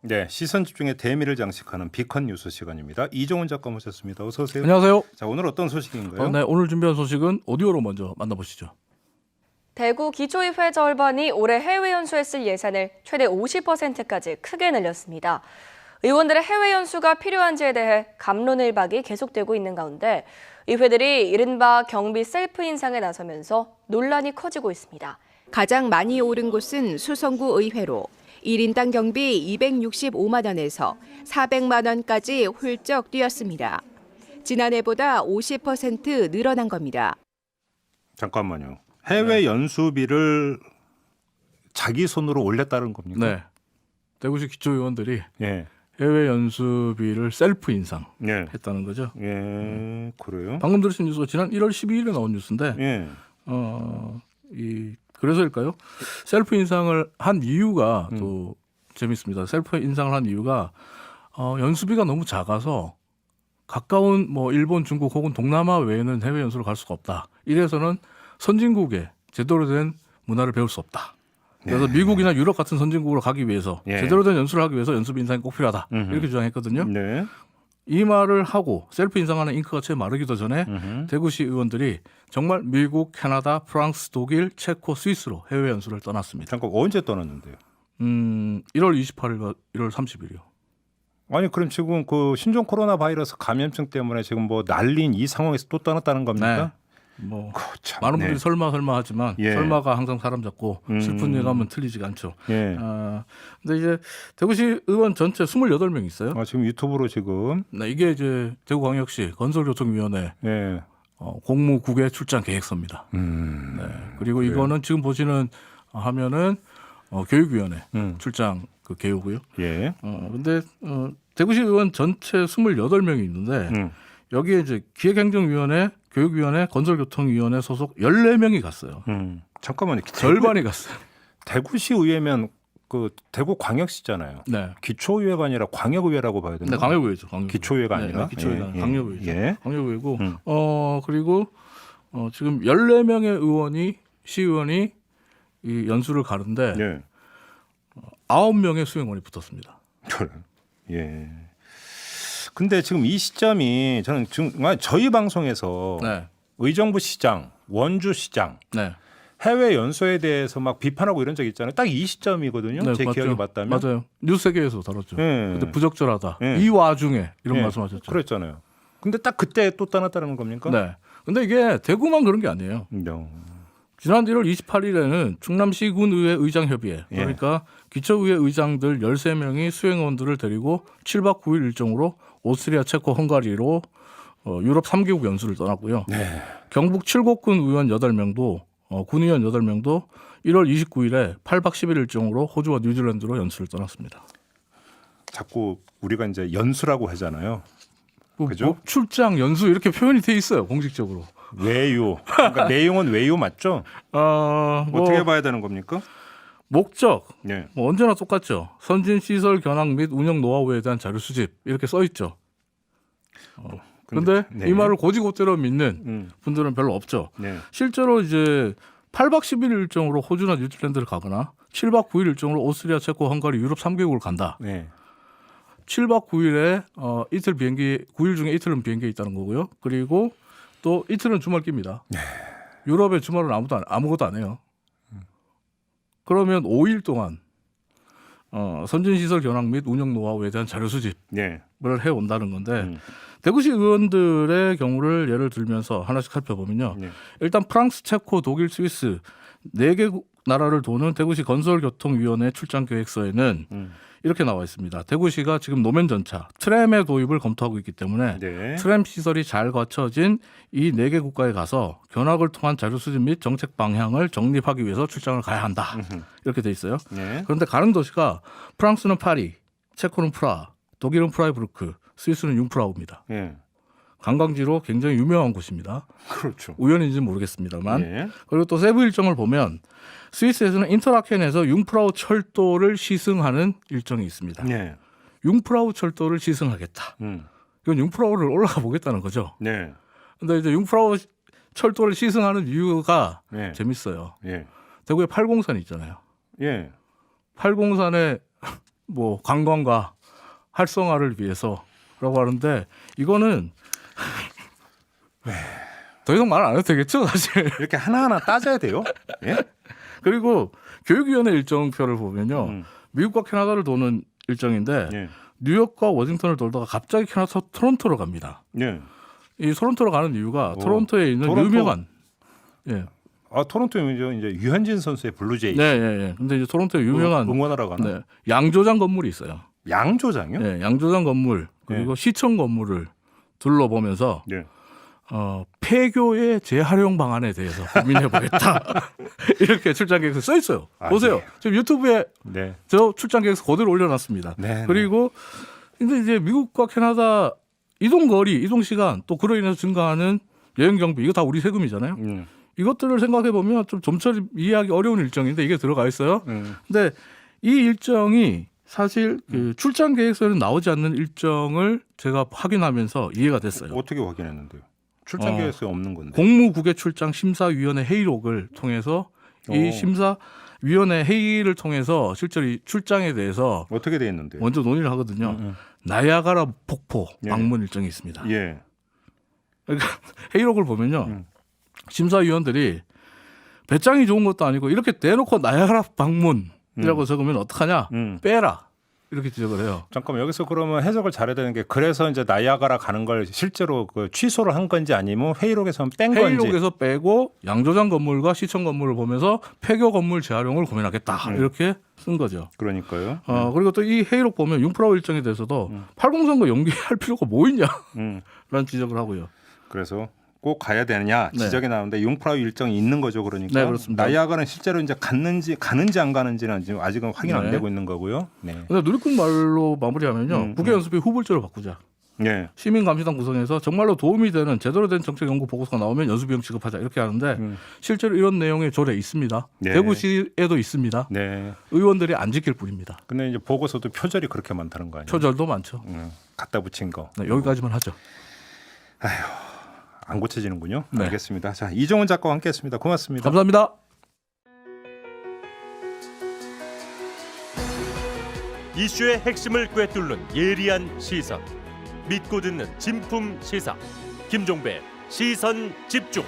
네, 시선 집중의 대미를 장식하는 비컨 뉴스 시간입니다. 이종훈 작가 모셨습니다. 어서 오세요. 안녕하세요. 자, 오늘 어떤 소식인가요? 네, 오늘 준비한 소식은 오디오로 먼저 만나보시죠. 대구 기초의회 절반이 올해 해외 연수에 쓸 예산을 최대 50%까지 크게 늘렸습니다. 의원들의 해외 연수가 필요한지에 대해 갑론을박이 계속되고 있는 가운데 의회들이 이른바 경비 셀프 인상에 나서면서 논란이 커지고 있습니다. 가장 많이 오른 곳은 수성구 의회로 1인당 경비 265만 원에서 400만 원까지 훌쩍 뛰었습니다. 지난해보다 50% 늘어난 겁니다. 잠깐만요. 해외 연수비를 자기 손으로 올렸다는 겁니까? 네, 대구시 기초의원들이 예. 해외 연수비를 셀프 예. 인상했다는 거죠. 예. 그래요? 방금 들으신 뉴스가 지난 1월 12일에 나온 뉴스인데, 예. 그래서일까요? 셀프 인상을 한 이유가 또 재밌습니다. 셀프 인상을 한 이유가 연수비가 너무 작아서 가까운 뭐 일본, 중국 혹은 동남아 외에는 해외 연수를 갈 수가 없다. 이래서는 선진국에 제대로 된 문화를 배울 수 없다. 그래서 미국이나 유럽 같은 선진국으로 가기 위해서 예. 제대로 된 연수를 하기 위해서 연수비 인상이 꼭 필요하다. 이렇게 주장했거든요. 네. 이 말을 하고 셀프 인상하는 잉크가 채 마르기도 전에 대구시 의원들이 정말 미국, 캐나다, 프랑스, 독일, 체코, 스위스로 해외 연수를 떠났습니다. 잠깐 언제 떠났는데요? 1월 28일과 1월 30일이요. 아니 그럼 지금 그 신종 코로나 바이러스 감염증 때문에 지금 뭐 난린 이 상황에서 또 떠났다는 겁니까? 뭐 참, 많은 분들이 네. 설마 하지만 예. 설마가 항상 사람 잡고 슬픈 예감은 틀리지가 않죠. 예. 근데 이제 대구시 의원 전체 28명 있어요. 지금 유튜브로 지금 네, 이게 이제 대구광역시 건설교통위원회 예. 공무국외 출장 계획서입니다. 네, 그리고 그래요? 이거는 지금 보시는 화면은 교육위원회 음. 출장 그 개요고요. 예. 근데 대구시 의원 전체 28명이 있는데 여기에 이제 기획행정위원회, 교육위원회, 건설교통위원회 소속 14명이 갔어요. 잠깐만요. 절반이 갔어요. 대구시 의회면 그 대구 광역시잖아요. 네. 기초의회가 아니라 광역의회라고 봐야 되나요? 네, 강력의회죠. 강력의회. 기초의회가 네, 아니라 네, 기초의회가 예, 강력의회죠. 예. 강력의회고 그리고 지금 14명의 의원이 시의원이 이 연수를 가는데 예. 9명의 수행원이 붙었습니다. 그래. 예. 근데 지금 이 시점이 저는 지금 저희 방송에서 네. 의정부 시장, 원주 시장 네. 해외 연수에 대해서 막 비판하고 이런 적 있잖아요. 딱 이 시점이거든요. 네, 제 맞죠. 기억이 맞다면. 맞아요. 뉴스세계에서 다뤘죠. 예. 근데 부적절하다. 예. 이 와중에 이런 예. 말씀하셨죠. 그랬잖아요. 근데 딱 그때 또 떠났다는 겁니까? 네. 근데 이게 대구만 그런 게 아니에요. 지난 1월 28일에는 충남시군의회 의장협의회 그러니까 기초의회 의장들 13명이 수행원들을 데리고 7박 9일 일정으로 오스트리아, 체코, 헝가리로 유럽 3개국 연수를 떠났고요. 네. 경북 칠곡군 의원 8명도 군의원 8명도 1월 29일에 8박 10일 일정으로 호주와 뉴질랜드로 연수를 떠났습니다. 자꾸 우리가 이제 연수라고 하잖아요. 그죠? 뭐 출장, 연수 이렇게 표현이 돼 있어요. 공식적으로. 외유. 그러니까 내용은 외유 맞죠? 뭐 어떻게 봐야 되는 겁니까? 목적 네. 뭐 언제나 똑같죠. 선진 시설 견학 및 운영 노하우에 대한 자료 수집 이렇게 써 있죠. 근데 네. 이 말을 고지고대로 믿는 분들은 별로 없죠. 네. 실제로 이제 8박 10일 일정으로 호주나 뉴질랜드를 가거나 7박 9일 일정으로 오스트리아, 체코, 헝가리, 유럽 3개국을 간다. 네. 7박 9일에 이틀 비행기 9일 중에 이틀은 비행기에 있다는 거고요. 그리고 또 이틀은 주말 깁니다. 유럽의 주말은 아무것도 안 해요. 그러면 5일 동안 선진시설 견학 및 운영 노하우에 대한 자료 수집을 네. 해온다는 건데 대구시 의원들의 경우를 예를 들면서 하나씩 살펴보면요. 네. 일단 프랑스, 체코, 독일, 스위스 4개 나라를 도는 대구시 건설교통위원회 출장 계획서에는 이렇게 나와 있습니다. 대구시가 지금 노면 전차, 트램의 도입을 검토하고 있기 때문에 네. 트램 시설이 잘 갖춰진 이 4개 국가에 가서 견학을 통한 자료 수집 및 정책 방향을 정립하기 위해서 출장을 가야 한다. 이렇게 돼 있어요. 네. 그런데 가는 도시가 프랑스는 파리, 체코는 프라하, 독일은 프라이부르크, 스위스는 융프라우입니다. 네. 관광지로 굉장히 유명한 곳입니다. 그렇죠. 우연인지는 모르겠습니다만. 네. 그리고 또 세부 일정을 보면 스위스에서는 인터라켄에서 융프라우 철도를 시승하는 일정이 있습니다. 네. 융프라우 철도를 시승하겠다. 이건 융프라우를 올라가 보겠다는 거죠. 네. 근데 이제 융프라우 철도를 시승하는 이유가 네. 재밌어요. 예. 대구에 팔공산이 있잖아요. 예. 팔공산에 뭐 관광과 활성화를 위해서라고 하는데 이거는 더 이상 말 안 해도 되겠죠, 사실. 이렇게 하나하나 따져야 돼요. 예? 그리고 교육위원회 일정표를 보면요, 미국과 캐나다를 도는 일정인데 예. 뉴욕과 워싱턴을 돌다가 갑자기 캐나다 토론토로 갑니다. 예. 이 토론토로 가는 이유가 오, 토론토에 있는 토론토. 유명한 예. 아 토론토에 이제 유현진 선수의 블루제이. 네, 예, 예. 근데 이제 토론토에 유명한 응원하러 가는 네, 양조장 건물이 있어요. 양조장이요? 네, 양조장 건물 그리고 시청 건물을 둘러보면서 네. 폐교의 재활용 방안에 대해서 고민해보겠다. 이렇게 출장 계획서 써 있어요. 아, 보세요. 예. 지금 유튜브에 네. 저 출장 계획서 그대로 올려놨습니다. 네, 그리고 근데 이제 미국과 캐나다 이동 거리, 이동 시간 또 그로 인해서 증가하는 여행 경비 이거 다 우리 세금이잖아요. 이것들을 생각해 보면 좀 좀처럼 이해하기 어려운 일정인데 이게 들어가 있어요. 근데 이 일정이 사실 그 출장 계획서에는 나오지 않는 일정을 제가 확인하면서 이해가 됐어요. 어떻게 확인했는데요? 출장 계획서에 없는 건데. 공무국외 출장 심사위원회 회의록을 통해서 이 심사위원회 회의를 통해서 실제로 이 출장에 대해서 어떻게 돼 있는데요? 먼저 논의를 하거든요. 나야가라 폭포 예. 방문 일정이 있습니다. 예. 그러니까 회의록을 보면요. 심사위원들이 배짱이 좋은 것도 아니고 이렇게 대놓고 나야가라 방문이라고 적으면 어떡하냐? 빼라. 이렇게 지적을 해요. 잠깐만 여기서 그러면 해석을 잘해야 되는 게 그래서 이제 나이아가라 가는 걸 실제로 그 취소를 한 건지 아니면 회의록에서는 뺀 건지. 회의록에서 빼고 양조장 건물과 시청 건물을 보면서 폐교 건물 재활용을 고민하겠다. 이렇게 쓴 거죠. 그러니까요. 그리고 또 이 회의록 보면 융프라우 일정에 대해서도 80선거 연기할 필요가 뭐 있냐? 라는 지적을 하고요. 그래서 꼭 가야 되느냐 지적이 나오는데 융프라우 일정이 있는 거죠, 그러니까. 네, 그렇습니다. 나이아가라는 실제로 이제 가는지 안 가는지는 지금 아직은 확인 안 네. 되고 있는 거고요. 네. 근데 누리꾼 말로 마무리하면요. 국외연수비 후불제로 바꾸자. 네. 시민감시단 구성해서 정말로 도움이 되는 제대로 된 정책 연구 보고서가 나오면 연수비용 지급하자 이렇게 하는데 실제로 이런 내용의 조례 있습니다. 네. 대구시에도 있습니다. 네. 의원들이 안 지킬 뿐입니다. 근데 이제 보고서도 표절이 그렇게 많다는 거 아니에요? 표절도 많죠. 갖다 붙인 거. 네, 여기까지만 하죠. 안 고쳐지는군요. 네. 알겠습니다. 자, 이종훈 작가와 함께했습니다. 고맙습니다. 감사합니다. 이슈의 핵심을 꿰뚫는 예리한 시선, 믿고 듣는 진품 시사 김종배 시선 집중.